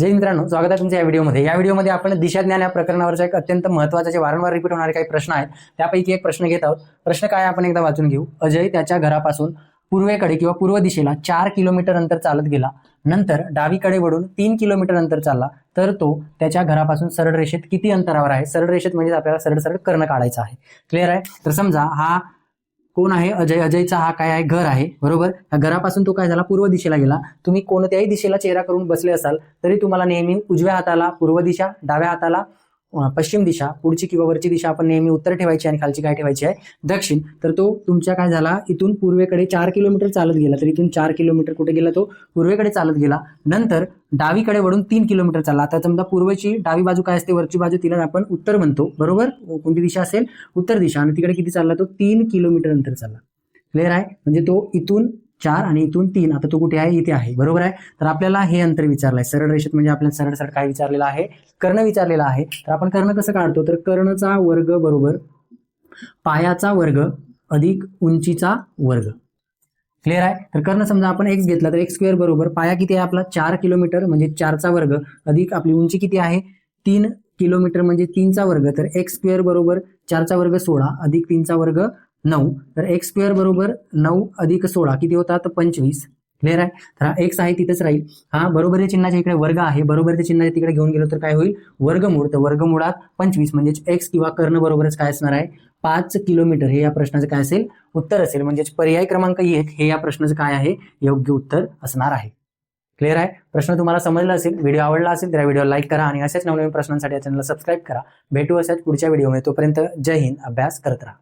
जय मित्रांनो, स्वागत आहे तुमच्या या व्हिडिओमध्ये. या व्हिडिओमध्ये आपण दिशाज्ञान या प्रकरणावरचा एक अत्यंत महत्त्वाचे वारंवार रिपीट होणारे काही प्रश्न आहेत, त्यापैकी एक प्रश्न घेत आहोत. प्रश्न काय आपण एकदा वाचून घेऊ. अजय त्याच्या घरापासून पूर्वेकडे किंवा पूर्व दिशेला 4 किलोमीटर अंतर चालत गेला, नंतर डावीकडे वळून 3 किलोमीटर अंतर चालला, तर तो त्याच्या घरापासून सरळ रेषेत किती अंतरावर आहे? सरळ रेषेत म्हणजे आपल्याला सरळ सरळ कर्ण काढायचा आहे. क्लिअर आहे? तर समजा हा कोण आहे? अजय. अजयचा हा काय आहे? घर आहे, बरोबर. घरापासून तो काय झाला? पूर्व दिशेला गेला. तुम्ही कोणत्याही दिशेला चेहरा करून बसले असाल तरी तुम्हाला नेहमी उजव्या हाताला पूर्व दिशा, डाव्या हाताला पश्चिम दिशा, पुढची किंवा वरची दिशा आपण नेहमी उत्तर ठेवायची आणि खालची काय ठेवायची आहे? दक्षिण. तर तो तुमच्या काय झाला? इथून पूर्वेकडे 4 किलोमीटर चालत गेला. तर इथून 4 किलोमीटर कुठे गेला? तो पूर्वेकडे चालत गेला. नंतर डावीकडे वळून 3 किलोमीटर चालला. आता समजा पूर्वची डावी बाजू काय असते? वरची बाजू, तिला आपण उत्तर म्हणतो, बरोबर. कोणती दिशा असेल? उत्तर दिशा. आणि तिकडे किती चालला? तो 3 किलोमीटर अंतर चालला. क्लिअर आहे? म्हणजे तो इथून 4 आणि इथून 3. आता तो कुठे आहे? इथे आहे, बरोबर आहे. तर आपल्याला हे अंतर विचारलंय सरळ रेषेत, म्हणजे आपल्याला सरळ सरळ काय विचारलेलं आहे? कर्ण विचारलेला आहे. तर आपण कर्ण कसं काढतो? तर कर्णचा वर्ग बरोबर पायाचा वर्ग अधिक उंचीचा वर्ग. क्लिअर आहे? तर कर्ण समजा आपण x घेतला तर x स्क्वेअर बरोबर पाया किती आहे आपला? 4 किलोमीटर म्हणजे 4चा वर्ग अधिक आपली उंची किती आहे? 3 किलोमीटर म्हणजे 3चा वर्ग. तर x स्क्वेअर बरोबर 4चा वर्ग 16 अधिक 3चा वर्ग 9. तर x स्क्वेअर बरोबर 9 अधिक 16 किती होतात? 25. क्लिअर आहे? तर हा x आहे तिथेच राहील. हा बरोबर चिन्हाच्या इकडे वर्ग आहे, बरोबर चिन्हाच्या तिकडे घेऊन गेलो तर काय होईल? वर्गमूळ. तर वर्गमुळात 25 म्हणजे x किंवा कर्ण बरोबरच काय असणार आहे? 5 किलोमीटर. हे या प्रश्नाचं काय असेल? उत्तर असेल. म्हणजे पर्याय क्रमांक 1 हे या प्रश्नाचं काय आहे? योग्य उत्तर असणार आहे. क्लिअर आहे? प्रश्न तुम्हाला समजला असेल, व्हिडिओ आवडला असेल तर व्हिडिओ लाईक करा आणि अशाच नवनवीन प्रश्नांसाठी या चॅनलला सबस्क्राईब करा. भेटू अशाच पुढच्या व्हिडिओमध्ये. तोपर्यंत जय हिंद. अभ्यास करत राहा.